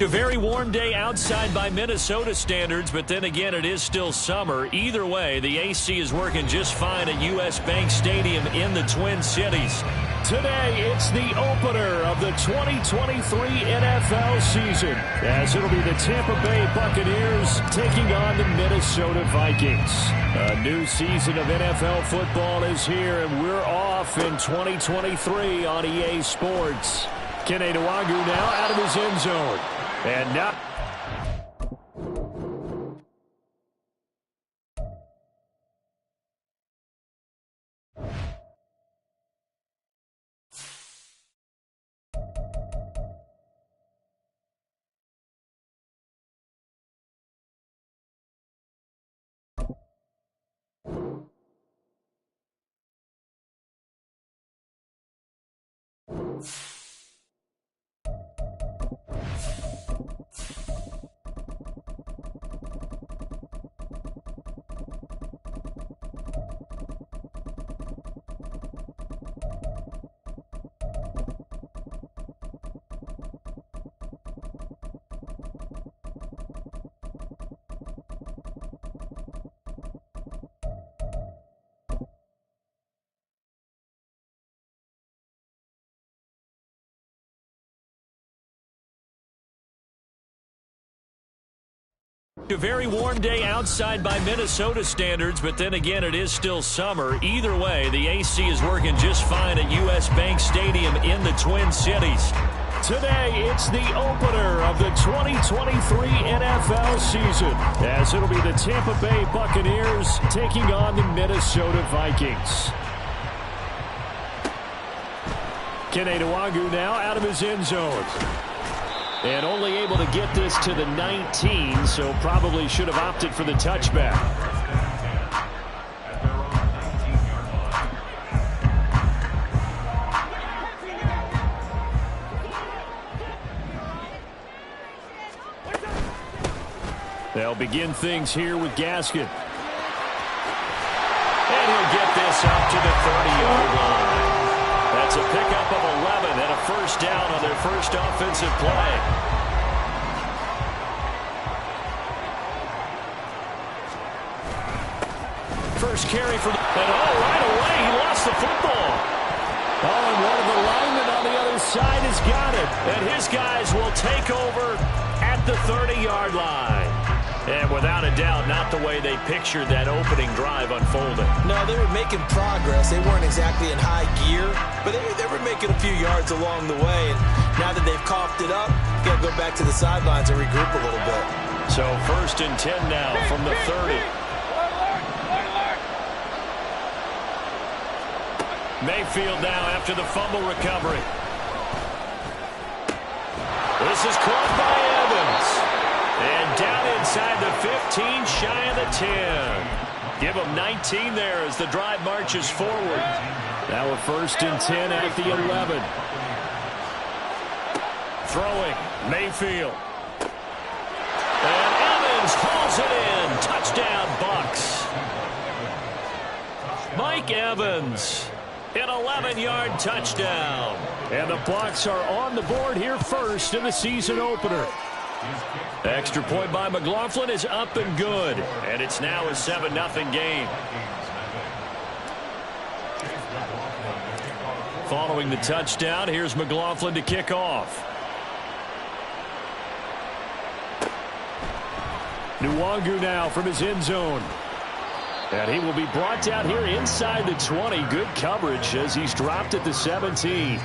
A very warm day outside by Minnesota standards, but then again, it is still summer. Either way, the AC is working just fine at U.S. Bank Stadium in the Twin Cities. Today, it's the opener of the 2023 NFL season, as it'll be the Tampa Bay Buccaneers taking on the Minnesota Vikings. A new season of NFL football is here, and we're off in 2023 on EA Sports. Kene Nwangwu now out of his end zone. And now... A very warm day outside by Minnesota standards, but then again, it is still summer. Either way, the AC is working just fine at U.S. Bank Stadium in the Twin Cities. Today, it's the opener of the 2023 NFL season, as it'll be the Tampa Bay Buccaneers taking on the Minnesota Vikings. Kene Nwangwu now out of his end zone. And only able to get this to the 19, so probably should have opted for the touchback. They'll begin things here with Gaskin. And he'll get this up to the 30-yard line. That's a pickup of 11 and a first down on their first offensive play. First carry for the... And right away, he lost the football. And one of the linemen on the other side has got it. And his guys will take over at the 30-yard line. And without a doubt, not the way they pictured that opening drive unfolding. No, they were making progress. They weren't exactly in high gear, but they were making a few yards along the way. And now that they've coughed it up, got to go back to the sidelines and regroup a little bit. So 1st and 10 now from the 30. Mayfield now after the fumble recovery. This is caught by Evans. And down inside the 15, shy of the 10. Give them 19 there as the drive marches forward. Now a 1st and 10 at the 11. Throwing, Mayfield. And Evans hauls it in. Touchdown, Bucks. Mike Evans, an 11-yard touchdown. And the Bucks are on the board here first in the season opener. Extra point by McLaughlin is up and good. And it's now a 7-0 game. Following the touchdown, here's McLaughlin to kick off. Nwangwu now from his end zone. And he will be brought down here inside the 20. Good coverage as he's dropped at the 17.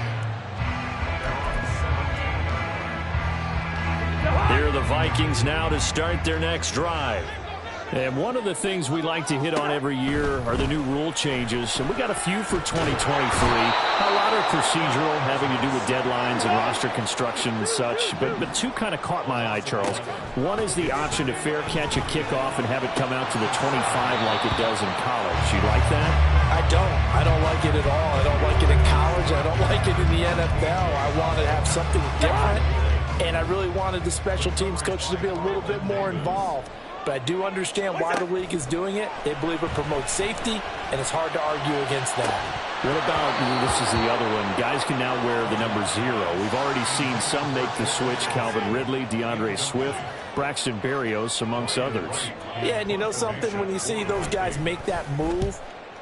Here are the Vikings now to start their next drive. And one of the things we like to hit on every year are the new rule changes. And we got a few for 2023. A lot are procedural, having to do with deadlines and roster construction and such. But two kind of caught my eye, Charles. One is the option to fair catch a kickoff and have it come out to the 25 like it does in college. You like that? I don't like it at all. I don't like it in college. I don't like it in the NFL. I want to have something different. And I really wanted the special teams coaches to be a little bit more involved. but I do understand why the league is doing it. They believe it promotes safety, and it's hard to argue against that. What about, this is the other one, guys can now wear the number 0. We've already seen some make the switch, Calvin Ridley, DeAndre Swift, Braxton Berrios, amongst others. Yeah, and you know something? When you see those guys make that move,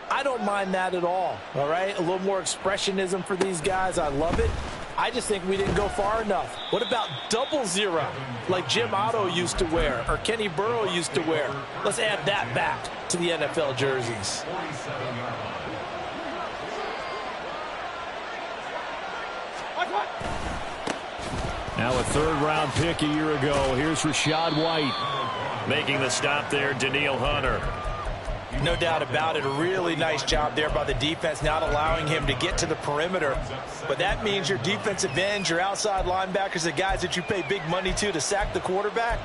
I don't mind that at all right? A little more expressionism for these guys. I love it. I just think we didn't go far enough. What about 00, like Jim Otto used to wear or Kenny Burrow used to wear? Let's add that back to the NFL jerseys. Now a third-round pick a year ago. Here's Rachaad White. Making the stop there, Danielle Hunter. No doubt about it. A really nice job there by the defense, not allowing him to get to the perimeter. But that means your defensive ends, your outside linebackers, the guys that you pay big money to sack the quarterback,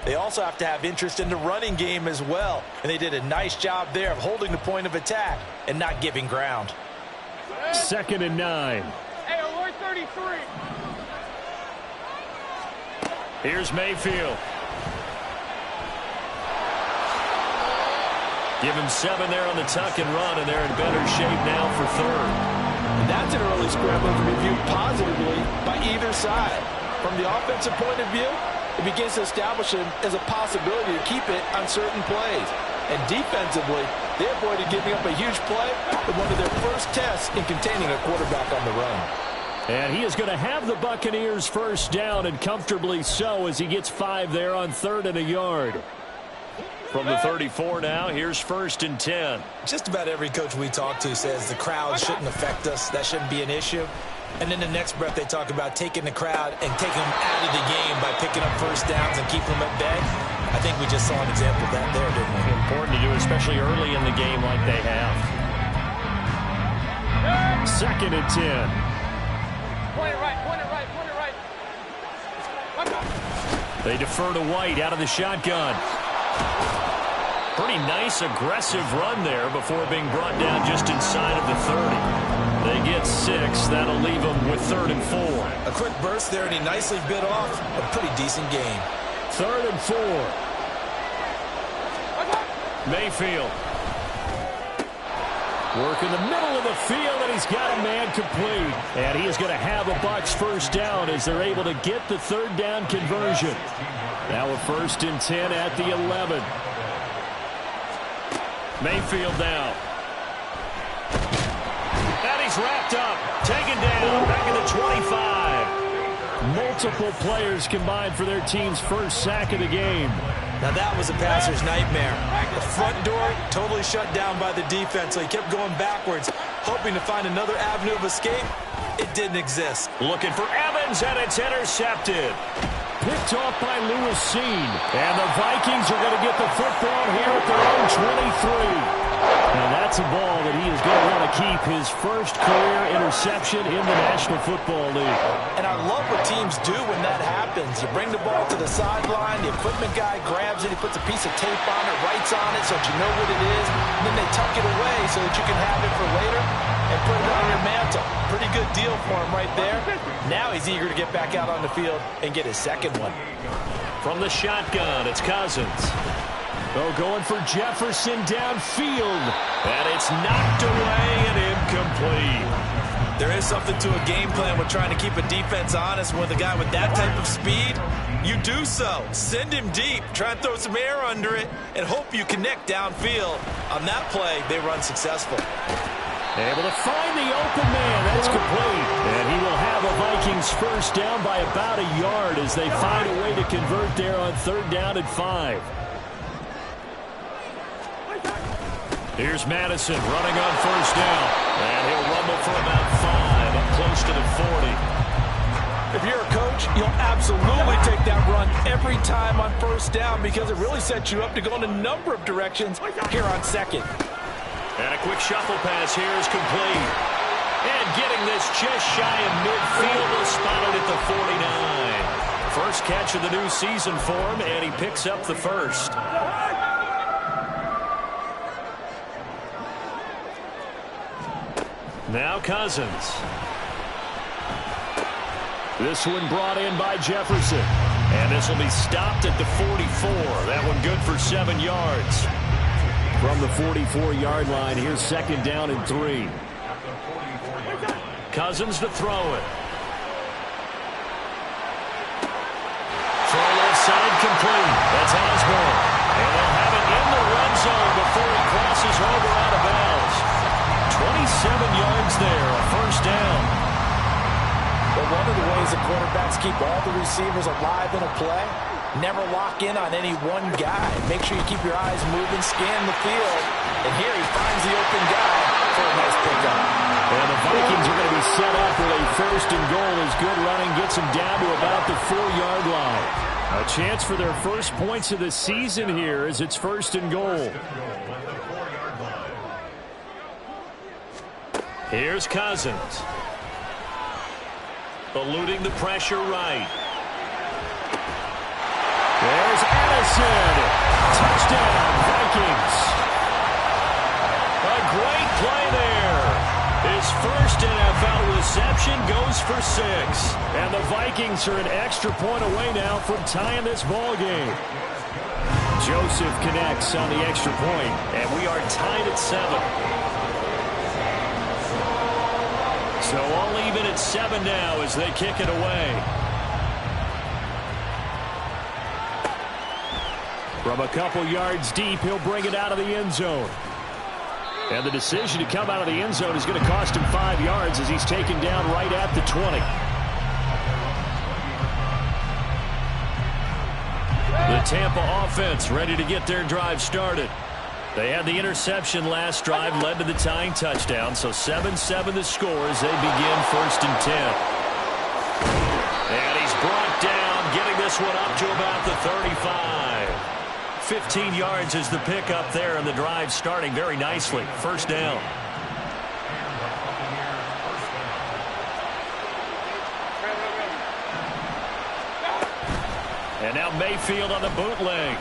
they also have to have interest in the running game as well. And they did a nice job there of holding the point of attack and not giving ground. 2nd and 9. Hey, alert 33. Here's Mayfield. Give him 7 there on the tuck and run, and they're in better shape now for 3rd. And that's an early scramble to be viewed positively by either side. From the offensive point of view, it begins to establish him as a possibility to keep it on certain plays. And defensively, they avoided giving up a huge play in one of their first tests in containing a quarterback on the run. And he is going to have the Buccaneers first down, and comfortably so, as he gets 5 there on 3rd and a yard. From the 34 now, here's 1st and 10. Just about every coach we talk to says the crowd shouldn't affect us. That shouldn't be an issue. And in the next breath, they talk about taking the crowd and taking them out of the game by picking up first downs and keeping them at bay. I think we just saw an example of that there, didn't we? Important to do, especially early in the game like they have. 2nd and 10. Point it right, point it right, point it right. They defer to White out of the shotgun. Pretty nice, aggressive run there before being brought down just inside of the 30. They get 6. That'll leave them with 3rd and 4. A quick burst there, and he nicely bit off a pretty decent game. 3rd and 4. Mayfield. Work in the middle of the field, and he's got a man complete. And he is going to have a Bucs first down as they're able to get the 3rd down conversion. Now a 1st and 10 at the 11. Mayfield now. And he's wrapped up. Taken down. Back at the 25. Multiple players combined for their team's first sack of the game. Now that was a passer's nightmare. The front door totally shut down by the defense, so he kept going backwards, hoping to find another avenue of escape. It didn't exist. Looking for Evans, and it's intercepted. Picked off by Lewis Cine. And the Vikings are going to get the football here at their own 23. Now that's a ball that he is going to want to keep, his first career interception in the National Football League. And I love what teams do when that happens. You bring the ball to the sideline, the equipment guy grabs it, he puts a piece of tape on it, writes on it so that you know what it is, and then they tuck it away so that you can have it for later and put it on your mantle. Pretty good deal for him right there. Now he's eager to get back out on the field and get his 2nd one. From the shotgun, it's Cousins. Oh, going for Jefferson downfield. And it's knocked away and incomplete. There is something to a game plan with trying to keep a defense honest with a guy with that type of speed. You do so. Send him deep. Try and throw some air under it and hope you connect downfield. On that play, they run successful. Able to find the open man. That's complete. And he will have a Vikings first down by about a yard as they find a way to convert there on 3rd down and 5. Here's Madison running on first down. And he'll rumble for about 5 up close to the 40. If you're a coach, you'll absolutely take that run every time on first down because it really sets you up to go in a number of directions here on 2nd. And a quick shuffle pass here is complete. And getting this just shy of midfield, is spotted at the 49. First catch of the new season for him, and he picks up the first. Now Cousins. This one brought in by Jefferson. And this will be stopped at the 44. That one good for 7 yards. From the 44-yard line, here's second down and 3. Cousins to throw it. Throw left side complete. That's Osborne. And they'll have it in the red zone before he crosses over out of bounds. 27 yards there, a first down. Well, one of the ways that quarterbacks keep all the receivers alive in a play, never lock in on any one guy. Make sure you keep your eyes moving, scan the field. And here he finds the open guy for a nice pickup. And the Vikings are going to be set up with a first and goal as good running gets them down to about the 4-yard line. A chance for their first points of the season here as it's first and goal. Here's Cousins. Eluding the pressure right. There's Addison. Touchdown, Vikings. A great play there. His first NFL reception goes for 6. And the Vikings are an extra point away now from tying this ball game. Joseph connects on the extra point. And we are tied at 7. So all even at 7 now as they kick it away. From a couple yards deep, he'll bring it out of the end zone. And the decision to come out of the end zone is going to cost him 5 yards as he's taken down right at the 20. The Tampa offense ready to get their drive started. They had the interception last drive, led to the tying touchdown, so 7-7 the score as they begin first and 10. And he's brought down, getting this one up to about the 35. 15 yards is the pickup there, and the drive starting very nicely. First down. And now Mayfield on the bootleg.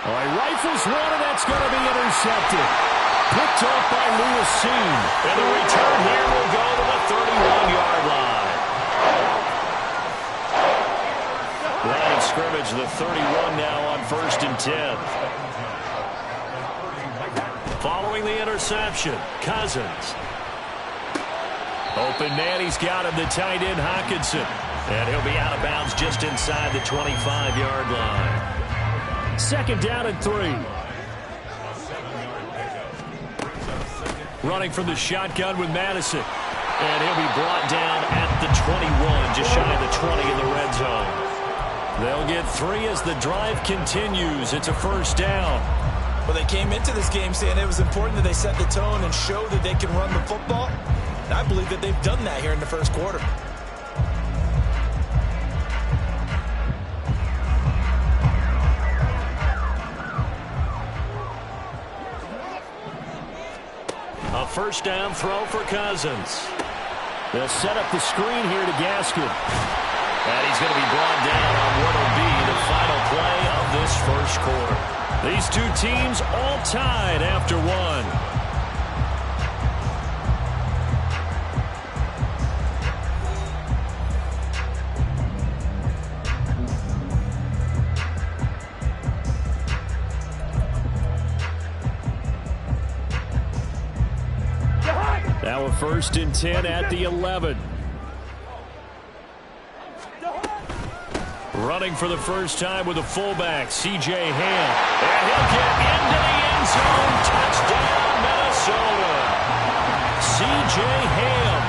All right, rifles one, and that's going to be intercepted. Picked off by Lewis Cine. And the return here will go to the 31-yard line. Line of scrimmage, the 31 now on first and 10. Following the interception, Cousins. Open man, he's got him, the tight end Hockenson. And he'll be out of bounds just inside the 25-yard line. Second down and 3. Running from the shotgun with Madison. And he'll be brought down at the 21, just shy of the 20 in the red zone. They'll get 3 as the drive continues. It's a first down. Well, they came into this game saying it was important that they set the tone and show that they can run the football. And I believe that they've done that here in the first quarter. A first down throw for Cousins. They'll set up the screen here to Gaskin. And he's going to be brought down on what will be the final play of this first quarter. These two teams all tied after 1. Now a first and 10 at the 11. Running for the first time with a fullback, C.J. Ham. And he'll get into the end zone. Touchdown, Minnesota. C.J. Ham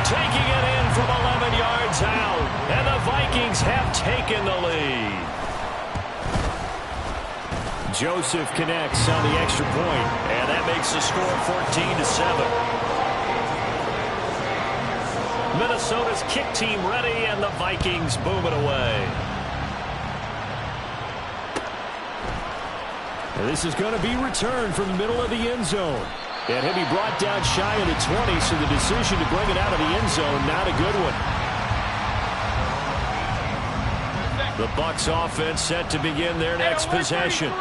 taking it in from 11 yards out. And the Vikings have taken the lead. Joseph connects on the extra point. And that makes the score 14-7. Minnesota's kick team ready, and the Vikings boom it away. And this is going to be returned from the middle of the end zone. And he'll be brought down shy of the 20, so the decision to bring it out of the end zone, not a good one. The Bucs offense set to begin their next possession.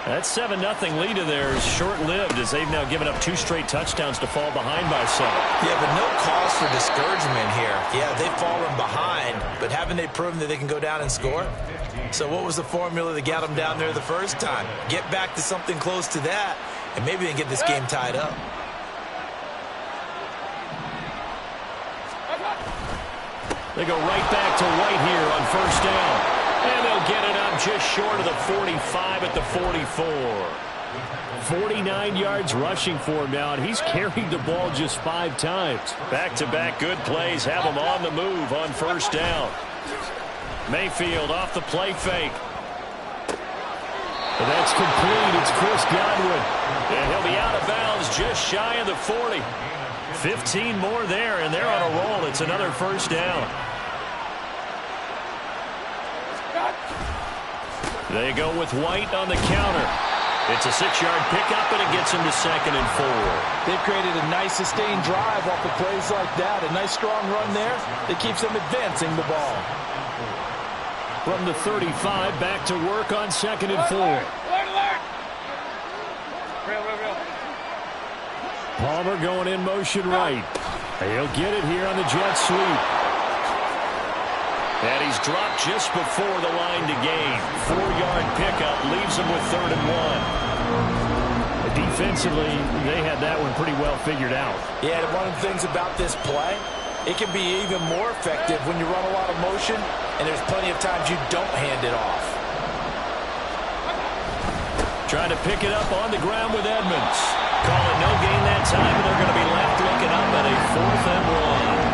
That 7-0 lead of theirs short-lived as they've now given up 2 straight touchdowns to fall behind by 7. Yeah, but no cause for discouragement here. Yeah, they've fallen behind, but haven't they proven that they can go down and score? So what was the formula that got them down there the first time? Get back to something close to that, and maybe they get this game tied up. They go right back to White here on first down. And they'll get it up just short of the 45 at the 44. 49 yards rushing for him now, and he's carried the ball just 5 times. Back-to-back good plays have him on the move on first down. Mayfield off the play fake. And that's complete. It's Chris Godwin. And he'll be out of bounds just shy of the 40. 15 more there, and they're on a roll. It's another first down. They go with White on the counter. It's a 6-yard pickup, and it gets him to 2nd and 4. They've created a nice sustained drive off of plays like that. A nice strong run there that keeps them advancing the ball. From the 35, back to work on 2nd and 4. Real. Palmer going in motion right. He'll get it here on the jet sweep. And he's dropped just before the line to gain. 4-yard pickup leaves him with 3rd and 1. Defensively, they had that one pretty well figured out. Yeah, and one of the things about this play, it can be even more effective when you run a lot of motion, and there's plenty of times you don't hand it off. Trying to pick it up on the ground with Edmonds. Calling no gain that time, and they're going to be left looking up at a 4th and 1.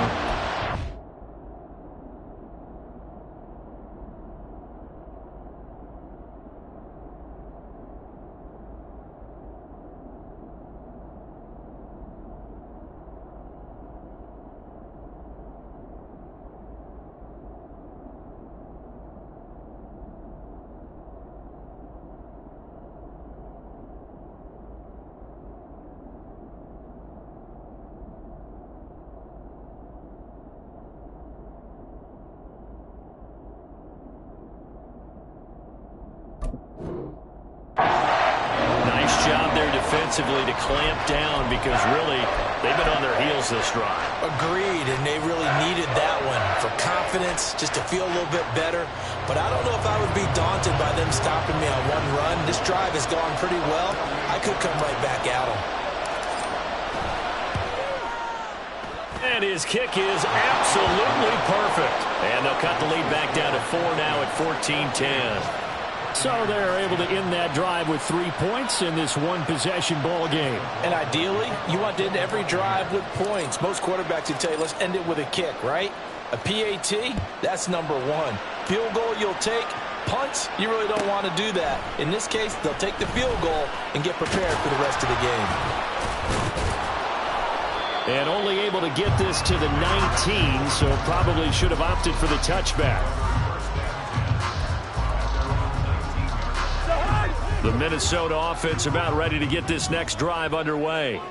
Defensively to clamp down because really they've been on their heels this drive. Agreed, and they really needed that one for confidence, just to feel a little bit better. But I don't know if I would be daunted by them stopping me on one run. This drive has gone pretty well. I could come right back at them. And his kick is absolutely perfect. And they'll cut the lead back down to 4 now at 14-10. So they're able to end that drive with 3 points in this one-possession ball game. And ideally, you want to end every drive with points. Most quarterbacks would tell you, let's end it with a kick, right? A PAT, that's number 1. Field goal you'll take. Punts, you really don't want to do that. In this case, they'll take the field goal and get prepared for the rest of the game. And only able to get this to the 19, so probably should have opted for the touchback. The Minnesota offense about ready to get this next drive underway.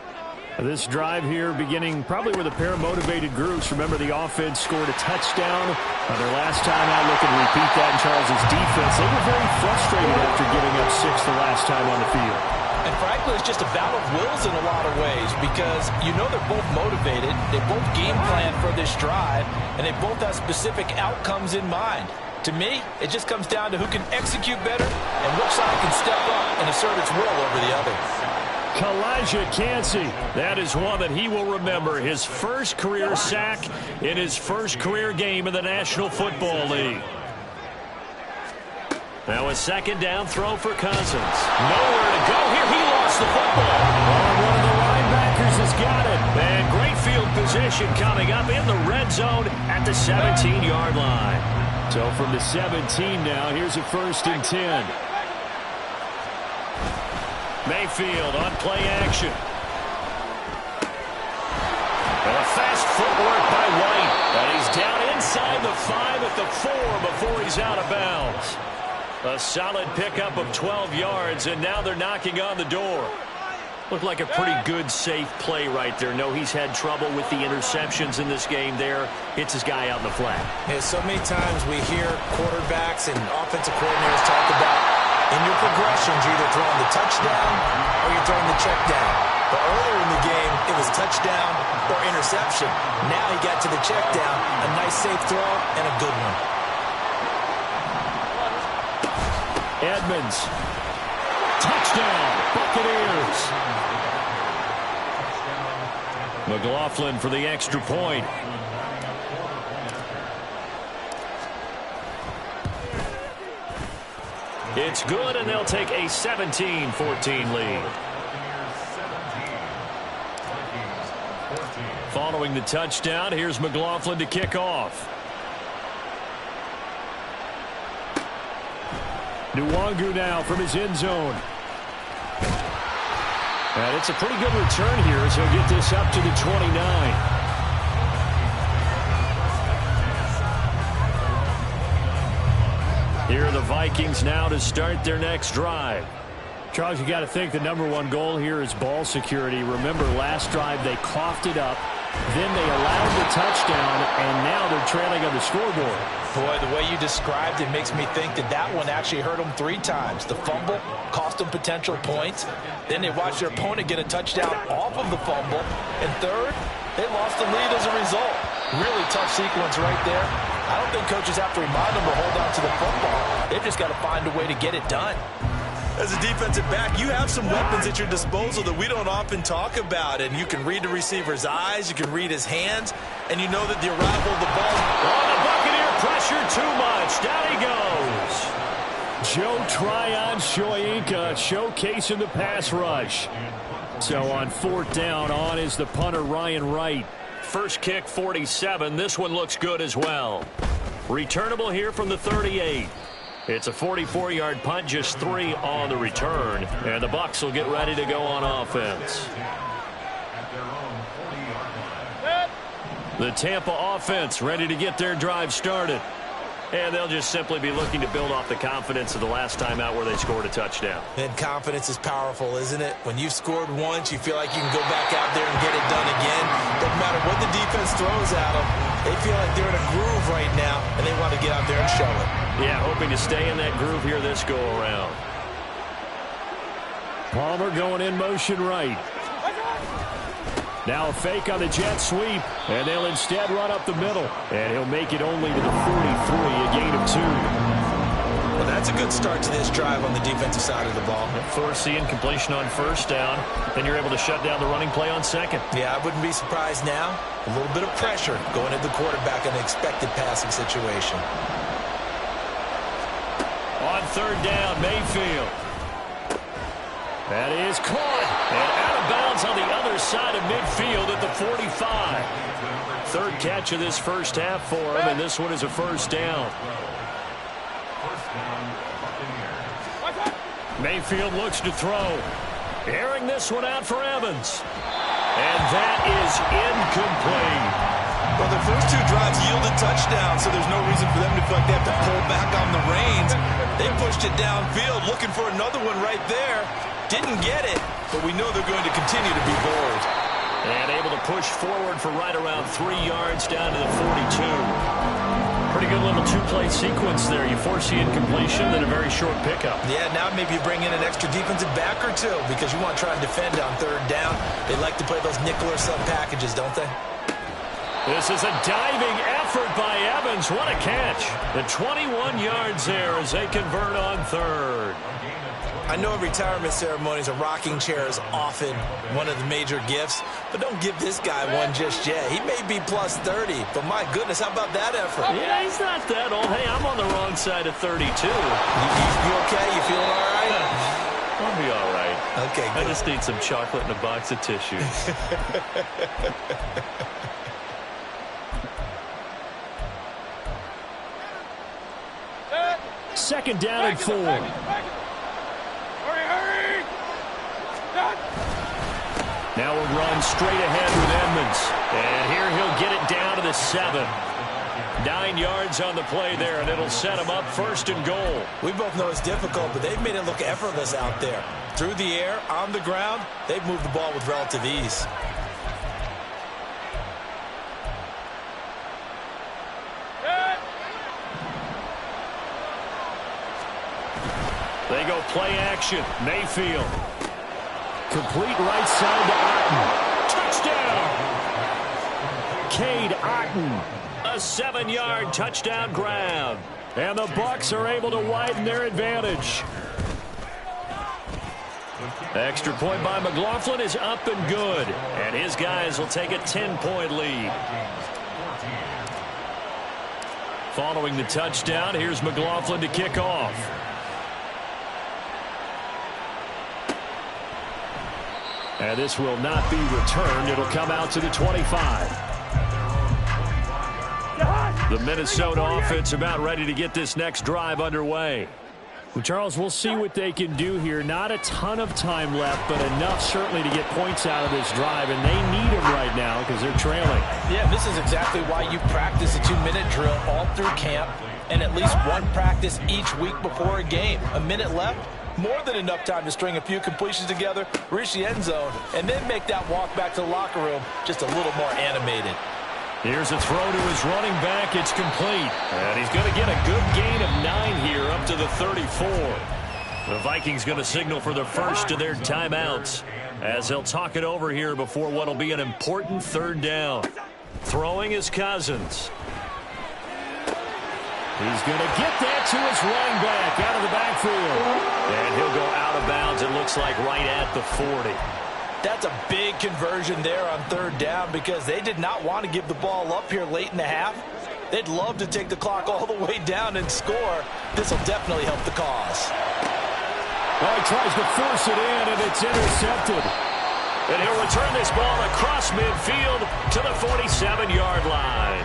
This drive here beginning probably with a pair of motivated groups. Remember, the offense scored a touchdown on their last time out. Looking to repeat that in Charles' defense. They were very frustrated after giving up 6 the last time on the field. And frankly, it's just a battle of wills in a lot of ways because you know they're both motivated. They both game plan for this drive, and they both have specific outcomes in mind. To me, it just comes down to who can execute better and which side can step up and assert its will over the other. Kalijah Kancey, that is one that he will remember. His first career sack in his first career game in the National Football League. Now a 2nd down throw for Cousins. Nowhere to go here. He lost the football. Oh, one of the linebackers has got it. And great field position coming up in the red zone at the 17-yard line. So from the 17 now, here's a 1st and 10. Mayfield on play action. And a fast footwork by White. And he's down inside the 5 at the 4 before he's out of bounds. A solid pickup of 12 yards, and now they're knocking on the door. Looked like a pretty good, safe play right there. No, he's had trouble with the interceptions in this game there. Hits his guy out in the flat. Yeah, so many times we hear quarterbacks and offensive coordinators talk about In your progressions, you're either throwing the touchdown or you're throwing the check down. But earlier in the game, it was touchdown or interception. Now he got to the check down, a nice safe throw, and a good one. Edmonds. Touchdown, Buccaneers. McLaughlin for the extra point. It's good, and they'll take a 17-14 lead. Following the touchdown, here's McLaughlin to kick off. Nwangu now from his end zone. And it's a pretty good return here as he'll get this up to the 29. Here are the Vikings now to start their next drive. Charles, you got to think the #1 goal here is ball security. Remember, last drive they coughed it up, then they allowed the touchdown, and now they're trailing on the scoreboard. Boy, the way you described it makes me think that one actually hurt them 3 times. The fumble cost them potential points. Then they watched their opponent get a touchdown off of the fumble. And third, they lost the lead as a result. Really tough sequence right there. I don't think coaches have to remind them to hold on to the football. They've just got to find a way to get it done. As a defensive back, you have some weapons at your disposal that we don't often talk about. And you can read the receiver's eyes, you can read his hands, and you know that the arrival of the ball. Oh, the Buccaneer pressure too much. Down he goes. Joe Tryon-Shoyinka showcasing the pass rush. So on 4th down, on is the punter Ryan Wright. First kick 47. This one looks good as well. Returnable here from the 38. It's a 44-yard punt, just 3 on the return. And the Bucs will get ready to go on offense. The Tampa offense ready to get their drive started. And they'll just simply be looking to build off the confidence of the last time out where they scored a touchdown. And confidence is powerful, isn't it? When you've scored once, you feel like you can go back out there and get it done again. Doesn't matter what the defense throws at them. They feel like they're in a groove right now, and they want to get out there and show it. Yeah, hoping to stay in that groove here this go-around. Palmer going in motion right. Now a fake on the jet sweep, and they'll instead run up the middle. And he'll make it only to the 43, a gain of 2. Well, that's a good start to this drive on the defensive side of the ball. Forcing completion on 1st down. Then you're able to shut down the running play on 2nd. Yeah, I wouldn't be surprised now. A little bit of pressure going at the quarterback in an expected passing situation. On 3rd down, Mayfield. That is caught. And out of bounds on the other side of midfield at the 45. 3rd catch of this first half for him, and this one is a 1st down. Mayfield looks to throw. Airing this one out for Evans. And that is incomplete. Well, their first 2 drives yielded touchdowns, so there's no reason for them to feel like they have to pull back on the reins. They pushed it downfield, looking for another one right there. Didn't get it, but we know they're going to continue to be bold. And able to push forward for right around 3 yards down to the 42. Pretty good little 2-play sequence there. You force the incompletion, then a very short pickup. Yeah, now maybe you bring in an extra defensive back or 2 because you want to try and defend on 3rd down. They like to play those nickel or sub packages, don't they? This is a diving effort by Evans. What a catch. The 21 yards there as they convert on 3rd. I know at retirement ceremonies, a rocking chair is often one of the major gifts, but don't give this guy one just yet. He may be plus 30, but my goodness, how about that effort? Yeah, he's not that old. Hey, I'm on the wrong side of 32. You okay? You feeling all right? I'll be all right. Okay, good. I just need some chocolate and a box of tissues. 2nd down and 4. Hurry! Now we'll run straight ahead with Edmonds. And here he'll get it down to the 7. 9 yards on the play there, and it'll set him up 1st and goal. We both know it's difficult, but they've made it look effortless out there. Through the air, on the ground, they've moved the ball with relative ease. They go play action. Mayfield. Complete right side to Otten. Touchdown! Cade Otten. A 7-yard touchdown grab. And the Bucs are able to widen their advantage. Extra point by McLaughlin is up and good. And his guys will take a 10-point lead. Following the touchdown, here's McLaughlin to kick off. And this will not be returned. It'll come out to the 25. The Minnesota offense about ready to get this next drive underway. Well, Charles, we'll see what they can do here. Not a ton of time left, but enough certainly to get points out of this drive, and they need them right now because they're trailing. Yeah, this is exactly why you practice a 2-minute drill all through camp and at least one practice each week before a game. A minute left, more than enough time to string a few completions together, reach the end zone, and then make that walk back to the locker room just a little more animated. Here's a throw to his running back. It's complete. And he's going to get a good gain of 9 here up to the 34. The Vikings going to signal for the first of their timeouts as they'll talk it over here before what will be an important 3rd down. Throwing is Cousins. He's going to get that to his running back out of the backfield. And he'll go out of bounds, it looks like, right at the 40. That's a big conversion there on 3rd down because they did not want to give the ball up here late in the half. They'd love to take the clock all the way down and score. This will definitely help the cause. Well, he tries to force it in, and it's intercepted. And he'll return this ball across midfield to the 47-yard line.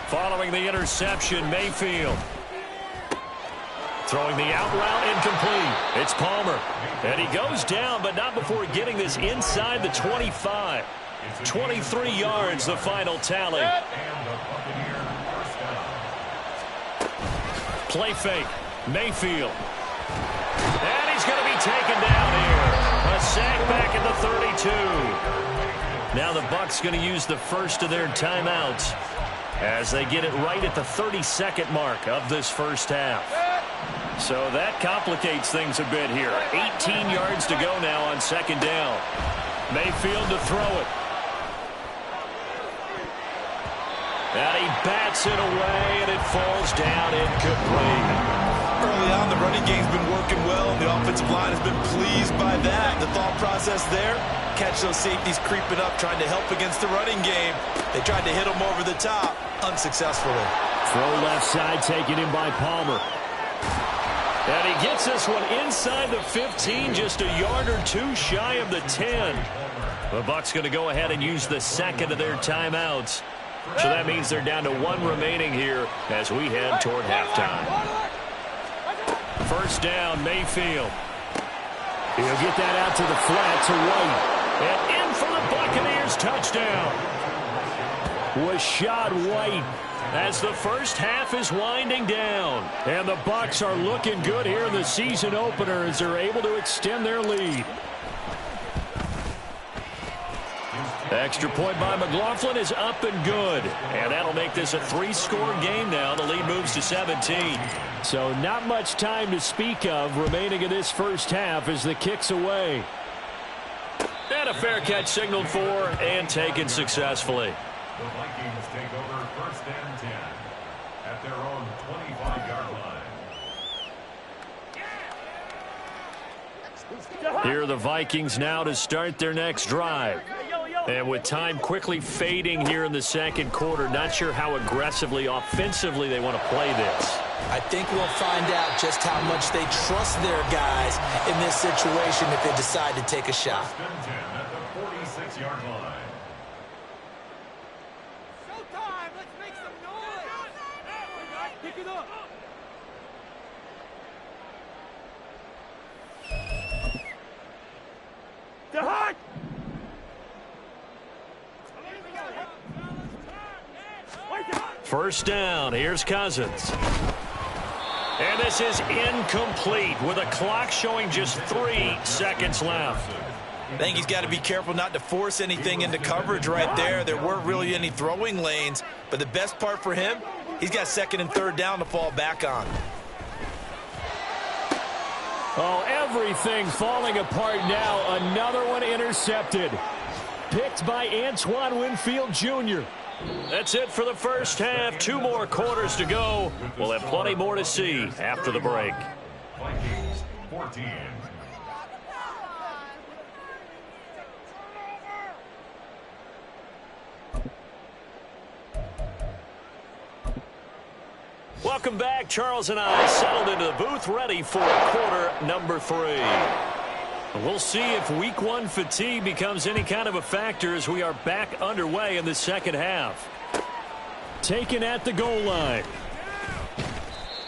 Following the interception, Mayfield. Throwing the out route, incomplete. It's Palmer. And he goes down, but not before getting this inside the 25. 23 yards, the final tally. Play fake. Mayfield. And he's going to be taken down here. A sack back at the 32. Now the Bucs going to use the first of their timeouts as they get it right at the 32nd mark of this first half. So that complicates things a bit here. 18 yards to go now on 2nd down. Mayfield to throw it. And he bats it away, and it falls down incomplete. Early on, the running game's been working well, and the offensive line has been pleased by that. The thought process there, catch those safeties creeping up, trying to help against the running game. They tried to hit them over the top, unsuccessfully. Throw left side, taken in by Palmer. And he gets this one inside the 15, just a yard or two shy of the 10. The Bucs going to go ahead and use the second of their timeouts. So that means they're down to 1 remaining here as we head toward halftime. First down, Mayfield. He'll get that out to the flat to White. And in for the Buccaneers touchdown. Rashad White as the first half is winding down. And the Bucs are looking good here in the season opener as they're able to extend their lead. Extra point by McLaughlin is up and good. And that'll make this a 3-score game now. The lead moves to 17. So not much time to speak of remaining in this first half as the kick's away. And a fair catch signaled for and taken successfully. The Vikings take over 1st and 10 at their own 25-yard line. Here are the Vikings now to start their next drive. And with time quickly fading here in the second quarter, not sure how aggressively, offensively they want to play this. I think we'll find out just how much they trust their guys in this situation if they decide to take a shot. 1st and 10 at the 46-yard line. Showtime! Let's make some noise! Pick it up! The hut! First down, here's Cousins. And this is incomplete with a clock showing just 3 seconds left. I think he's got to be careful not to force anything into coverage right there. There weren't really any throwing lanes, but the best part for him, he's got second and third down to fall back on. Oh, everything falling apart now. Another one intercepted. Picked by Antoine Winfield Jr. That's it for the first half. 2 more quarters to go. We'll have plenty more to see after the break. Vikings 14. Welcome back. Charles and I settled into the booth, ready for quarter number 3. We'll see if week 1 fatigue becomes any kind of a factor as we are back underway in the second half. Taken at the goal line.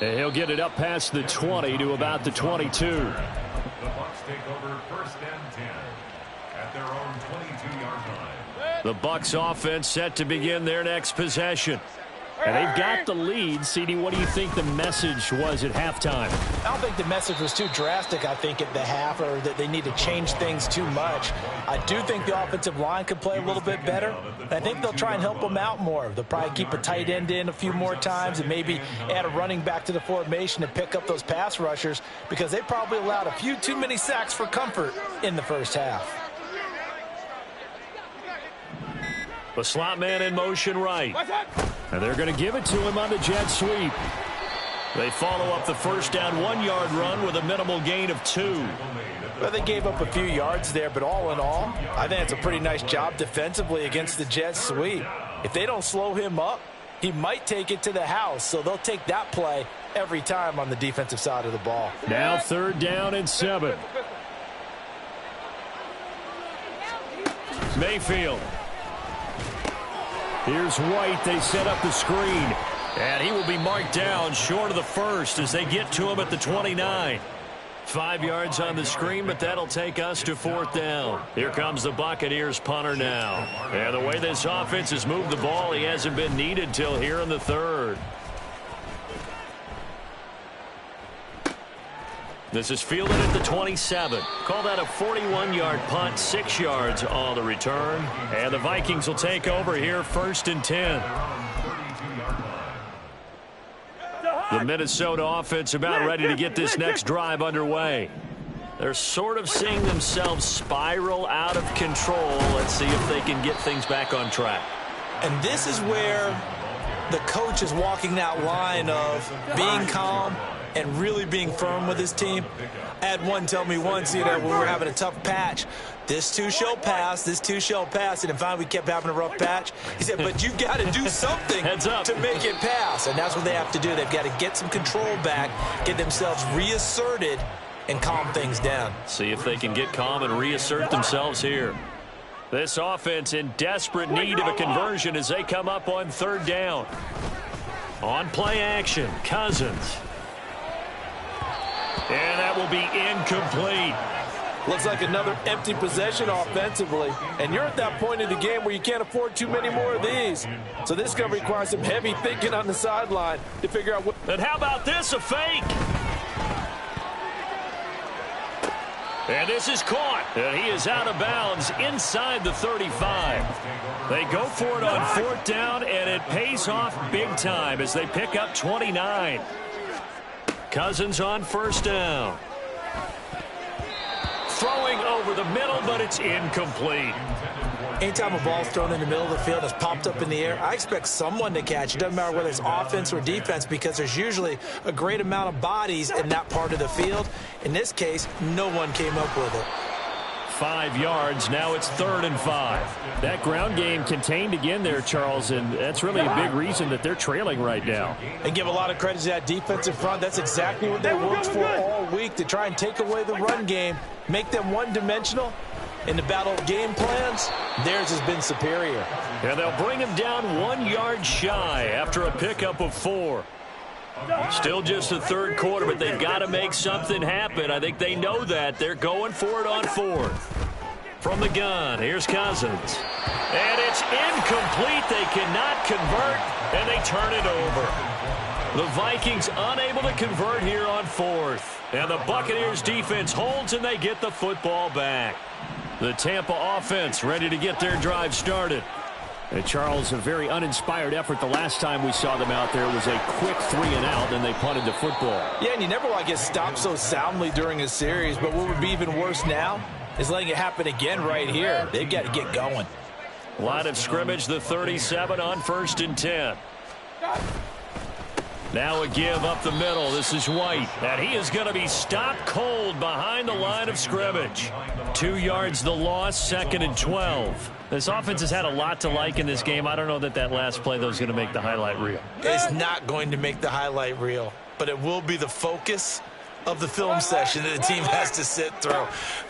And he'll get it up past the 20 to about the 22. The Bucs take over first and 10 at their own 22-yard line. The Bucs offense set to begin their next possession. And they've got the lead. CD, what do you think the message was at halftime? I don't think the message was too drastic, I think, at the half, or that they need to change things too much. I do think the offensive line could play a little bit better. I think they'll try and help them out more. They'll probably keep a tight end in a few more times and maybe add a running back to the formation to pick up those pass rushers, because they probably allowed a few too many sacks for comfort in the first half. The slot man in motion right. And they're going to give it to him on the jet sweep. They follow up the first down 1-yard run with a minimal gain of 2. Well, they gave up a few yards there, but all in all, I think it's a pretty nice job defensively against the jet sweep. If they don't slow him up, he might take it to the house, so they'll take that play every time on the defensive side of the ball. Now 3rd down and 7. Mayfield. Here's White. They set up the screen. And he will be marked down short of the first as they get to him at the 29. 5 yards on the screen, but that'll take us to 4th down. Here comes the Buccaneers punter now. And the way this offense has moved the ball, he hasn't been needed till here in the 3rd. This is fielded at the 27. Call that a 41-yard punt, 6 yards on the return. And the Vikings will take over here 1st and 10. The Minnesota offense about ready to get this next drive underway. They're sort of seeing themselves spiral out of control. Let's see if they can get things back on track. And this is where the coach is walking that line of being calm and really being firm with his team. I had one tell me once, when we were having a tough patch, this too shall pass, this too shall pass, and finally we kept having a rough patch. He said, but you've got to do something to make it pass, and that's what they have to do. They've got to get some control back, get themselves reasserted, and calm things down. See if they can get calm and reassert themselves here. This offense in desperate need of a conversion as they come up on 3rd down. On play action, Cousins. And that will be incomplete. Looks like another empty possession offensively. And you're at that point in the game where you can't afford too many more of these. So this is going to require some heavy thinking on the sideline to figure out what... And how about this, a fake? And this is caught. And he is out of bounds inside the 35. They go for it on 4th down, and it pays off big time as they pick up 29. Cousins on 1st down. Throwing over the middle, but it's incomplete. Anytime a ball's thrown in the middle of the field, it's popped up in the air, I expect someone to catch it. Doesn't matter whether it's offense or defense, because there's usually a great amount of bodies in that part of the field. In this case, no one came up with it. 5 yards. Now it's 3rd and 5. That ground game contained again there, Charles, and that's really a big reason that they're trailing right now. And give a lot of credit to that defensive front. That's exactly what they worked for all week, to try and take away the run game, make them one-dimensional. In the battle of game plans, theirs has been superior. And they'll bring him down 1 yard shy after a pickup of 4. Still just the 3rd quarter, but they've got to make something happen. I think they know that. They're going for it on 4th. From the gun, here's Cousins. And it's incomplete. They cannot convert, and they turn it over. The Vikings unable to convert here on 4th. And the Buccaneers defense holds and they get the football back. The Tampa offense ready to get their drive started. And Charles, a very uninspired effort. The last time we saw them out there was a quick 3-and-out, and they punted the football. Yeah, and you never want to get stopped so soundly during a series, but what would be even worse now is letting it happen again right here. They've got to get going. Line of scrimmage, the 37 on 1st and 10. Now a give up the middle. This is White. And he is going to be stopped cold behind the line of scrimmage. 2 yards the loss, 2nd and 12. This offense has had a lot to like in this game. I don't know that last play, though, is going to make the highlight reel. It's not going to make the highlight reel, but it will be the focus of the film session that the team has to sit through.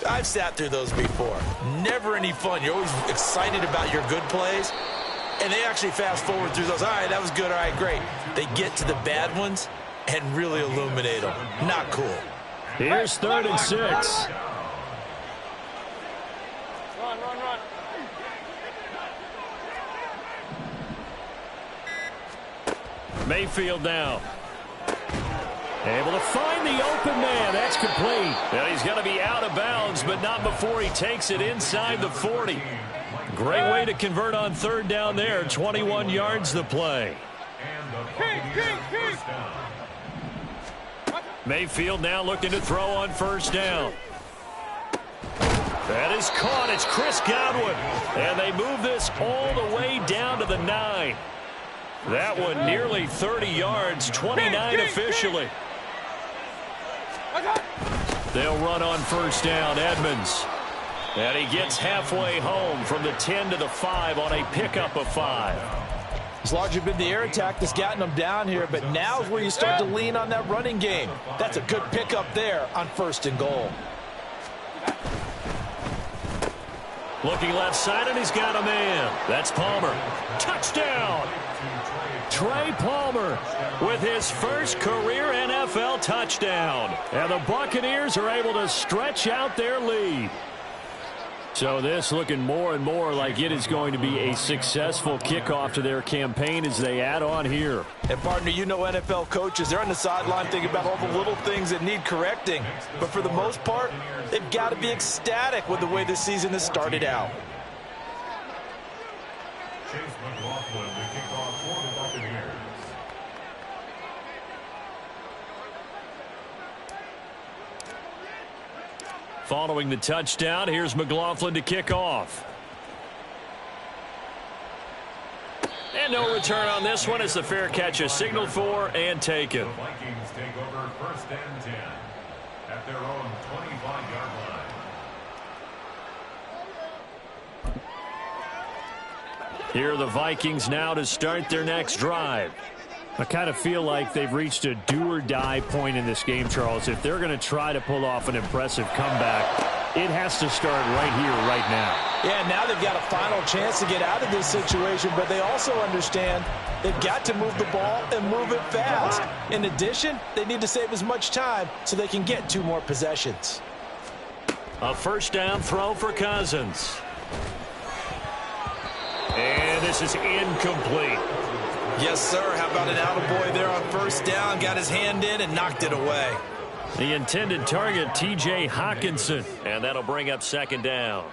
I've sat through those before. Never any fun. You're always excited about your good plays, and they actually fast forward through those. All right, that was good. All right, great. They get to the bad ones and really illuminate them. Not cool. Here's 3rd and 6. Run. Mayfield now. Able to find the open man. That's complete. And he's going to be out of bounds, but not before he takes it inside the 40. Great way to convert on 3rd down there. 21 yards the play. Mayfield now looking to throw on 1st down. That is caught. It's Chris Godwin. And they move this all the way down to the 9. That one nearly 30 yards, 29 officially. They'll run on 1st down, Edmonds. And he gets halfway home from the 10 to the 5 on a pickup of 5. It's largely been the air attack that's gotten them down here, but now is where you start to lean on that running game. That's a good pickup there on 1st and goal. Looking left side, and he's got a man. That's Palmer. Touchdown! Trey Palmer with his first career NFL touchdown. And the Buccaneers are able to stretch out their lead. So this looking more and more like it is going to be a successful kickoff to their campaign as they add on here. And partner, you know NFL coaches, they're on the sideline thinking about all the little things that need correcting. But for the most part, they've got to be ecstatic with the way this season has started out. Chase McLaughlin to kick off for the Buccaneers. Following the touchdown, here's McLaughlin to kick off. And no return on this one as the fair catch is signaled for and taken. The Vikings take over 1st and 10 at their own 25-yard line. Here are the Vikings now to start their next drive. I kind of feel like they've reached a do-or-die point in this game, Charles. If they're going to try to pull off an impressive comeback, it has to start right here, right now. Yeah, now they've got a final chance to get out of this situation, but they also understand they've got to move the ball and move it fast. In addition, they need to save as much time so they can get 2 more possessions. A 1st down throw for Cousins. And this is incomplete. Yes, sir. How about an attaboy there on 1st down? Got his hand in and knocked it away. The intended target, T.J. Hockenson. And that'll bring up 2nd down.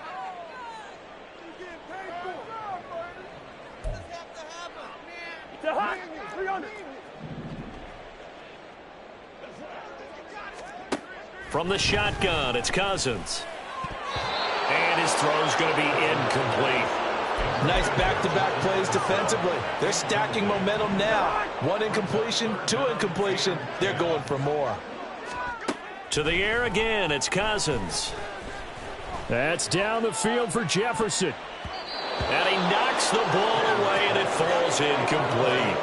From the shotgun, it's Cousins. And his throw's going to be incomplete. Nice back-to-back plays defensively. They're stacking momentum now. 1 incompletion, 2 incompletion. They're going for more. To the air again, it's Cousins. That's down the field for Jefferson. And he knocks the ball away, and it falls incomplete.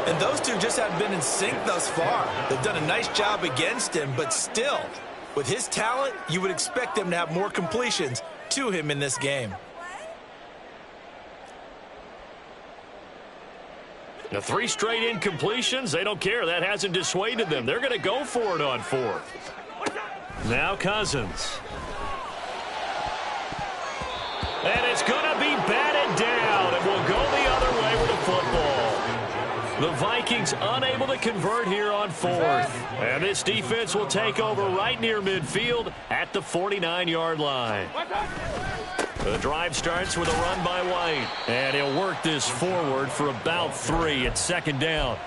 And those two just haven't been in sync thus far. They've done a nice job against him, but still, with his talent, you would expect them to have more completions to him in this game. The 3 straight incompletions, they don't care. That hasn't dissuaded them. They're going to go for it on 4th. Now Cousins. And it's going to be batted down, and we'll go the other way with the football. The Vikings Vikings unable to convert here on fourth. And this defense will take over right near midfield at the 49-yard line. The drive starts with a run by White. And he'll work this forward for about 3 at second down.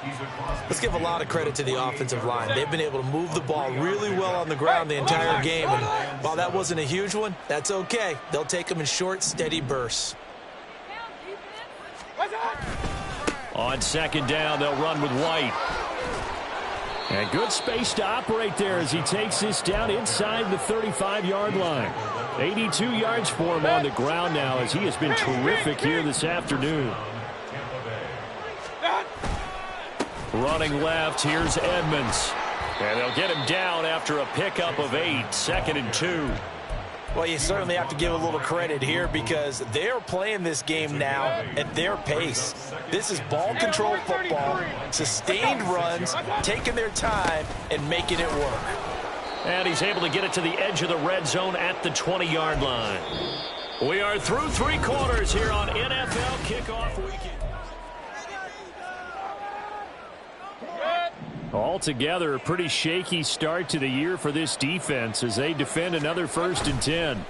Let's give a lot of credit to the offensive line. They've been able to move the ball really well on the ground the entire game. And while that wasn't a huge one, that's okay. They'll take them in short, steady bursts. On second down, they'll run with White. And good space to operate there as he takes this down inside the 35-yard line. 82 yards for him on the ground now as he has been terrific here this afternoon. Running left, here's Edmonds. And they'll get him down after a pickup of 8, 2nd and 2. Well, you certainly have to give a little credit here because they're playing this game now at their pace. This is ball control football, sustained runs, taking their time, and making it work. And he's able to get it to the edge of the red zone at the 20-yard line. We are through 3 quarters here on NFL Kickoff Weekend. Altogether, a pretty shaky start to the year for this defense as they defend another 1st and 10.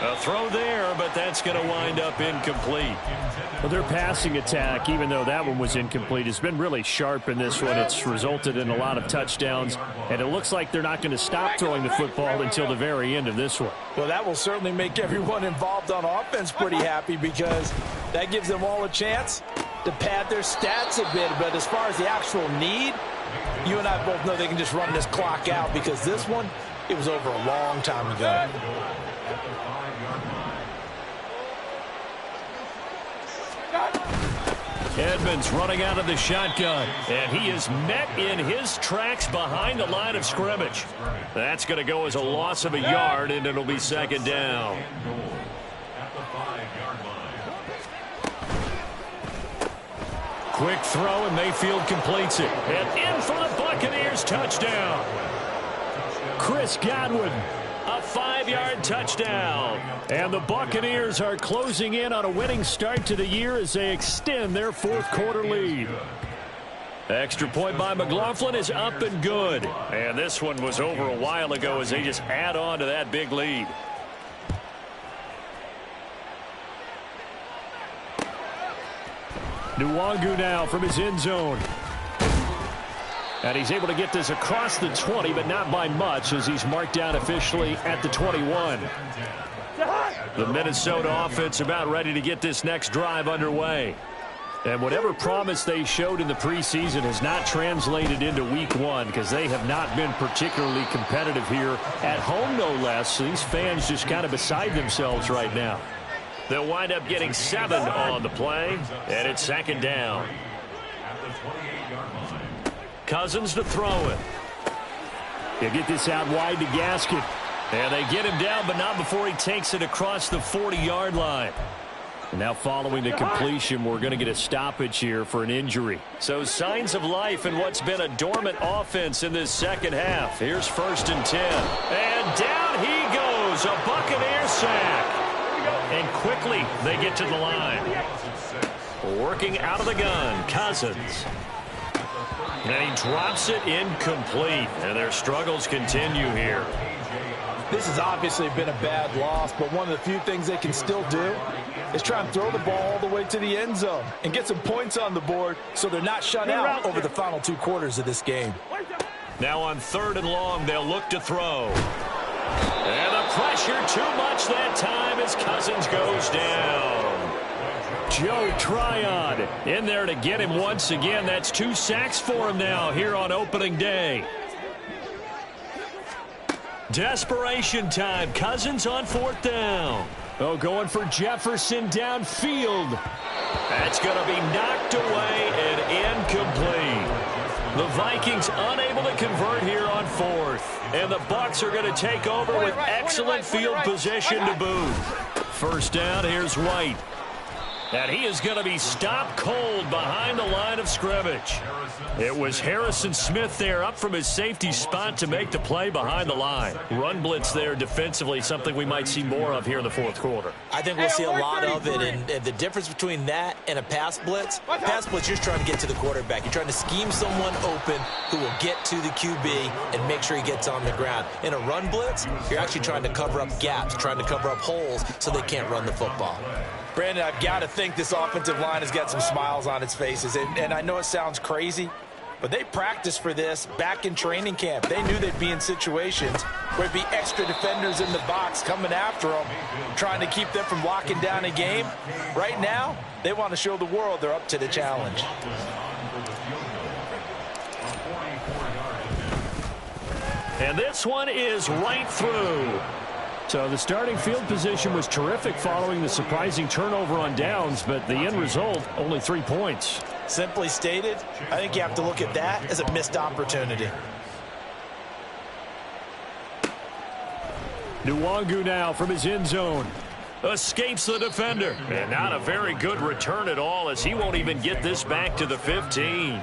A throw there, but that's going to wind up incomplete. Well, their passing attack, even though that one was incomplete, has been really sharp in this one. It's resulted in a lot of touchdowns, and it looks like they're not going to stop throwing the football until the very end of this one. Well, that will certainly make everyone involved on offense pretty happy because that gives them all a chance to pad their stats a bit. But as far as the actual need, you and I both know they can just run this clock out because this one, it was over a long time ago. Edmonds running out of the shotgun, and he is met in his tracks behind the line of scrimmage. That's going to go as a loss of a yard, and it'll be 2nd down. Quick throw, and Mayfield completes it. And in for the Buccaneers, touchdown. Chris Godwin, a 5-yard touchdown. And the Buccaneers are closing in on a winning start to the year as they extend their 4th quarter lead. Extra point by McLaughlin is up and good. And this one was over a while ago as they just add on to that big lead. Nwangu now from his end zone. And he's able to get this across the 20, but not by much as he's marked down officially at the 21. The Minnesota offense about ready to get this next drive underway. And whatever promise they showed in the preseason has not translated into week 1 because they have not been particularly competitive here at home, no less. So these fans just kind of beside themselves right now. They'll wind up getting 7 on the play, and it's 2nd down. Cousins to throw it. He'll get this out wide to Gaskin. And they get him down, but not before he takes it across the 40-yard line. And now following the completion, we're going to get a stoppage here for an injury. So signs of life in what's been a dormant offense in this second half. Here's 1st and 10. And down he goes. A Buccaneer sack. And quickly they get to the line. Working out of the gun, Cousins. And he drops it incomplete. And their struggles continue here. This has obviously been a bad loss, but one of the few things they can still do is try and throw the ball all the way to the end zone and get some points on the board so they're not shut out over the final 2 quarters of this game. Now on 3rd and long, they'll look to throw. And the pressure too much that time as Cousins goes down. Joe Tryon in there to get him once again. That's 2 sacks for him now here on opening day. Desperation time. Cousins on 4th down. Oh, going for Jefferson downfield. That's going to be knocked away and incomplete. The Vikings unable to convert here on 4th. And the Bucs are going to take over with excellent field position to boot. 1st down, here's White. And he is going to be stopped cold behind the line of scrimmage. It was Harrison Smith there up from his safety spot to make the play behind the line. Run blitz there defensively, something we might see more of here in the fourth quarter. I think we'll see a lot of it, and the difference between that and a pass blitz, you're just trying to get to the quarterback. You're trying to scheme someone open who will get to the QB and make sure he gets on the ground. In a run blitz, you're actually trying to cover up gaps, trying to cover up holes so they can't run the football. Brandon, I've got to think this offensive line has got some smiles on its faces. And I know it sounds crazy, but they practiced for this back in training camp. They knew they'd be in situations where there'd be extra defenders in the box coming after them, trying to keep them from locking down a game. Right now, they want to show the world they're up to the challenge. And this one is right through. So the starting field position was terrific following the surprising turnover on downs, but the end result, only 3 points. Simply stated, I think you have to look at that as a missed opportunity. Nwangu now from his end zone. Escapes the defender. And not a very good return at all, as he won't even get this back to the 15.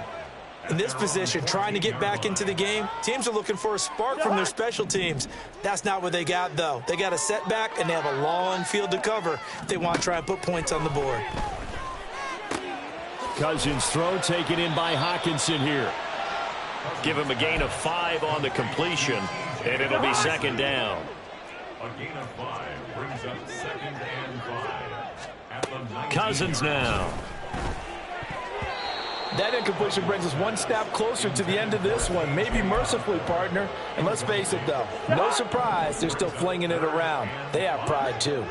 In this position, trying to get back into the game, teams are looking for a spark from their special teams. That's not what they got, though. They got a setback, and they have a long field to cover if they want to try and put points on the board. Cousins' throw taken in by Hockenson here. Give him a gain of 5 on the completion, and it'll be second down. A gain of 5 brings up 2nd and 5. At the Cousins now. That incompletion brings us one step closer to the end of this one. Maybe mercifully, partner. And let's face it, though, no surprise, they're still flinging it around. They have pride, too.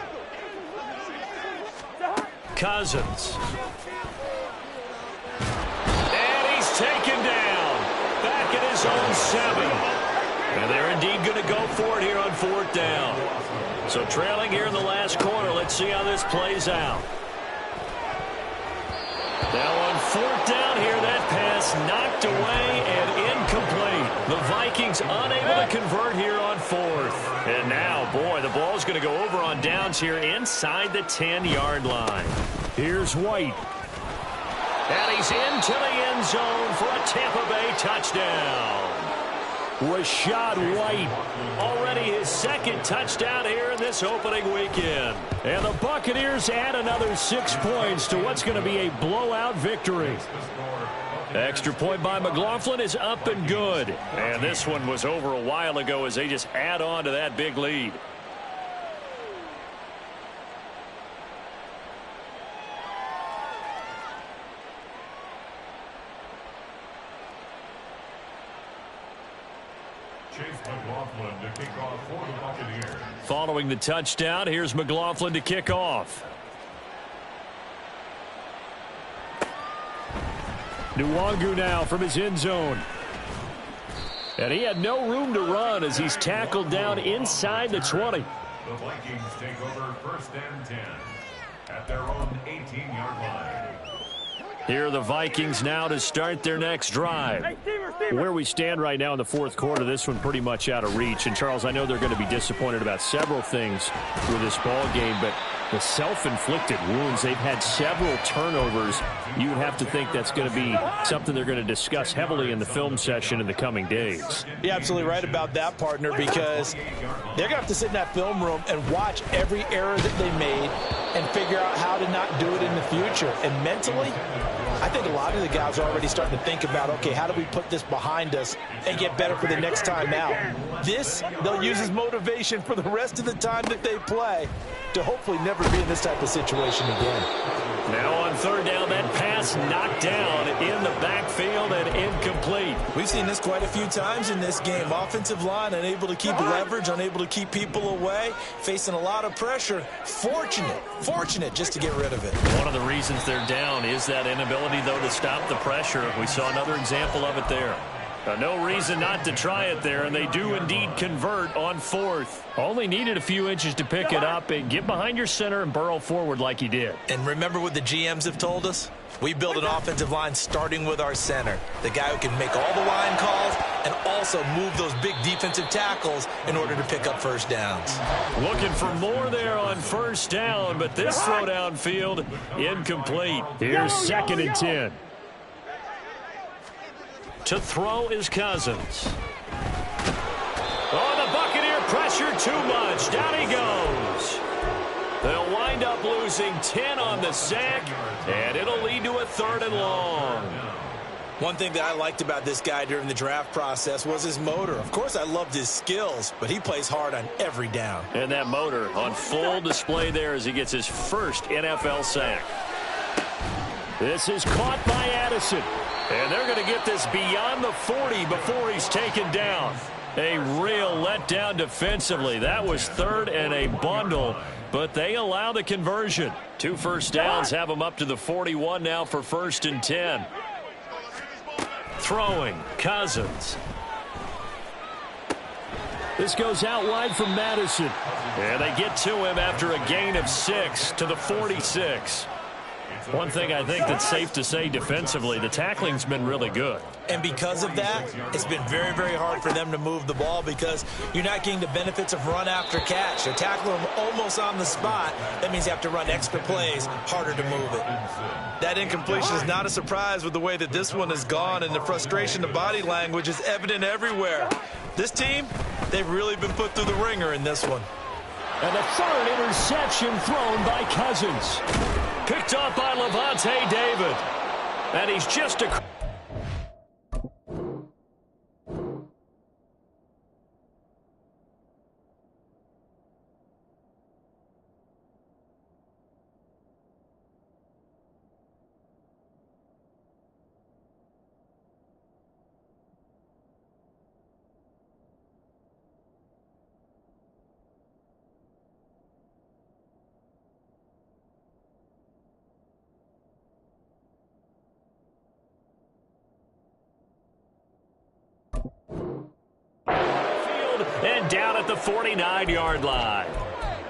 Cousins. And he's taken down. Back at his own 7. And they're indeed going to go for it here on 4th down. So trailing here in the last quarter. Let's see how this plays out. Now on 4th down here, that pass knocked away and incomplete. The Vikings unable to convert here on 4th. And now, boy, the ball's going to go over on downs here inside the 10-yard line. Here's White. And he's into the end zone for a Tampa Bay touchdown. Rachaad White, already his 2nd touchdown here in this opening weekend. And the Buccaneers add another 6 points to what's going to be a blowout victory. Extra point by McLaughlin is up and good. And this one was over a while ago as they just add on to that big lead. Chase McLaughlin to kick off for the Buccaneers. Following the touchdown, here's McLaughlin to kick off. Nwangu now from his end zone. And he had no room to run as he's tackled down inside the 20. The Vikings take over 1st and 10 at their own 18-yard line. Here are the Vikings now to start their next drive. Where we stand right now in the 4th quarter, this one pretty much out of reach. And, Charles, I know they're going to be disappointed about several things with this ball game, but the self-inflicted wounds, they've had several turnovers. You would have to think that's going to be something they're going to discuss heavily in the film session in the coming days. You're absolutely right about that, partner, because they're going to have to sit in that film room and watch every error that they made and figure out how to not do it in the future. And mentally, I think a lot of the guys are already starting to think about, okay, how do we put this behind us and get better for the next time out? This, they'll use as motivation for the rest of the time that they play to hopefully never be in this type of situation again. Now on 3rd down, that pass knocked down in the backfield and incomplete. We've seen this quite a few times in this game. Offensive line unable to keep leverage, unable to keep people away, facing a lot of pressure. Fortunate just to get rid of it. One of the reasons they're down is that inability, though, to stop the pressure. We saw another example of it there. No reason not to try it there, and they do indeed convert on 4th. Only needed a few inches to pick it up and get behind your center and burrow forward like he did. And remember what the GMs have told us? We build an offensive line starting with our center, the guy who can make all the line calls and also move those big defensive tackles in order to pick up first downs. Looking for more there on first down, but this throw downfield incomplete. Here's 2nd and 10. To throw is Cousins. Oh, the Buccaneer pressure too much. Down he goes. They'll wind up losing 10 on the sack, and it'll lead to a 3rd and long. One thing that I liked about this guy during the draft process was his motor. Of course, I loved his skills, but he plays hard on every down. And that motor on full display there as he gets his first NFL sack. This is caught by Addison. And they're going to get this beyond the 40 before he's taken down. A real letdown defensively. That was 3rd and a bundle, but they allow the conversion. 2 first downs have them up to the 41 now for 1st and 10. Throwing, Cousins. This goes out wide from Madison. And they get to him after a gain of 6 to the 46. One thing I think that's safe to say defensively, the tackling's been really good. And because of that, it's been very, very hard for them to move the ball because you're not getting the benefits of run after catch. They're tackling them almost on the spot. That means you have to run extra plays, harder to move it. That incompletion is not a surprise with the way that this one has gone, and the frustration, the body language is evident everywhere. This team, they've really been put through the ringer in this one. And the 3rd interception thrown by Cousins. Picked up by Levante David. And he's just a... And down at the 49-yard line.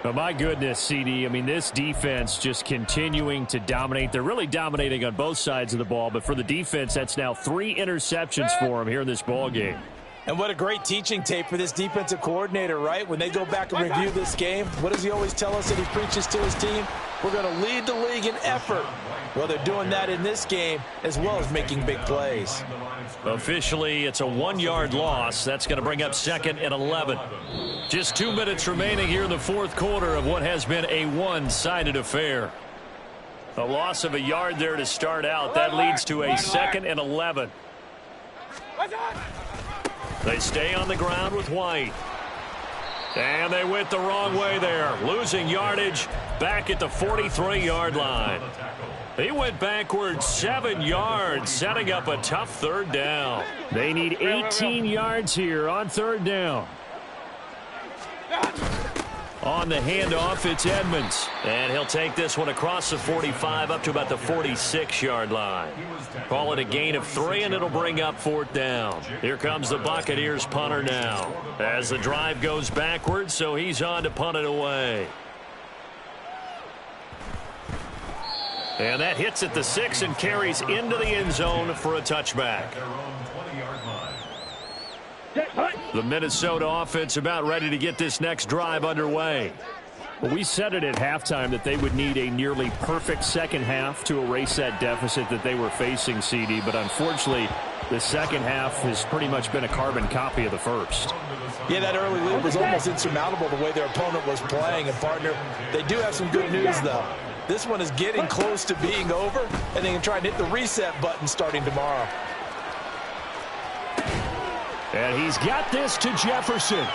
Oh, my goodness, CD. I mean, this defense just continuing to dominate. They're really dominating on both sides of the ball, but for the defense, that's now 3 interceptions for them here in this ball game. And what a great teaching tape for this defensive coordinator, right? When they go back and review this game, what does he always tell us that he preaches to his team? We're going to lead the league in effort. Well, they're doing that in this game as well as making big plays. Officially, it's a 1-yard loss. That's going to bring up 2nd and 11. Just 2 minutes remaining here in the 4th quarter of what has been a one-sided affair. A loss of a yard there to start out. That leads to a 2nd and 11. They stay on the ground with White. And they went the wrong way there. Losing yardage back at the 43-yard line. He went backwards 7 yards, setting up a tough 3rd down. They need 18 yards here on 3rd down. On the handoff, it's Edmonds. And he'll take this one across the 45 up to about the 46-yard line. Call it a gain of 3, and it'll bring up 4th down. Here comes the Buccaneers punter now. As the drive goes backwards, so he's on to punt it away. And that hits at the 6 and carries into the end zone for a touchback. The Minnesota offense about ready to get this next drive underway. Well, we said it at halftime that they would need a nearly perfect second half to erase that deficit that they were facing, CD. But unfortunately, the second half has pretty much been a carbon copy of the first. Yeah, that early lead was almost insurmountable the way their opponent was playing. And, partner, they do have some good news, though. This one is getting close to being over, and they can try and hit the reset button starting tomorrow. And he's got this to Jefferson.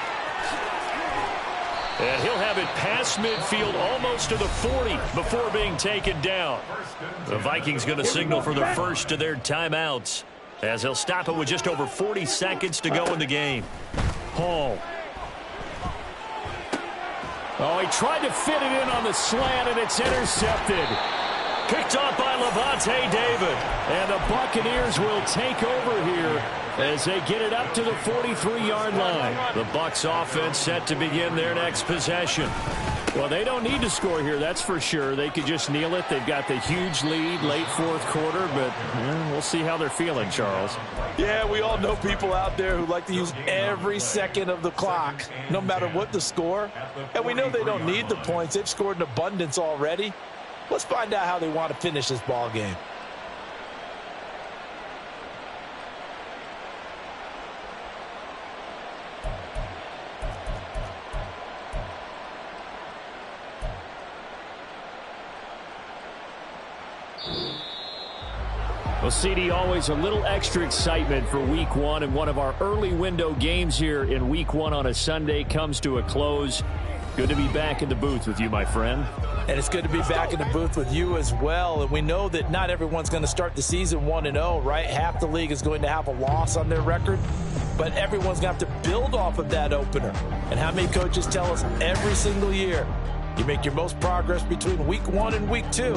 And he'll have it past midfield almost to the 40 before being taken down. The Vikings going to signal for the first of their timeouts as they'll stop it with just over 40 seconds to go in the game. Hall. Oh, he tried to fit it in on the slant, and it's intercepted. Picked off by Lavonte David. And the Buccaneers will take over here as they get it up to the 43-yard line. The Bucs offense set to begin their next possession. Well, they don't need to score here, that's for sure. They could just kneel it. They've got the huge lead late fourth quarter, but we'll see how they're feeling, Charles. Yeah, we all know people out there who like to use every second of the clock, no matter what the score. And we know they don't need the points. They've scored in abundance already. Let's find out how they want to finish this ball game. Well, CD, always a little extra excitement for Week 1, and one of our early window games here in Week 1 on a Sunday comes to a close. Good to be back in the booth with you, my friend. And it's good to be back in the booth with you as well. And we know that not everyone's going to start the season 1-0, right? Half the league is going to have a loss on their record. But everyone's going to have to build off of that opener. And how many coaches tell us every single year, you make your most progress between Week 1 and Week 2.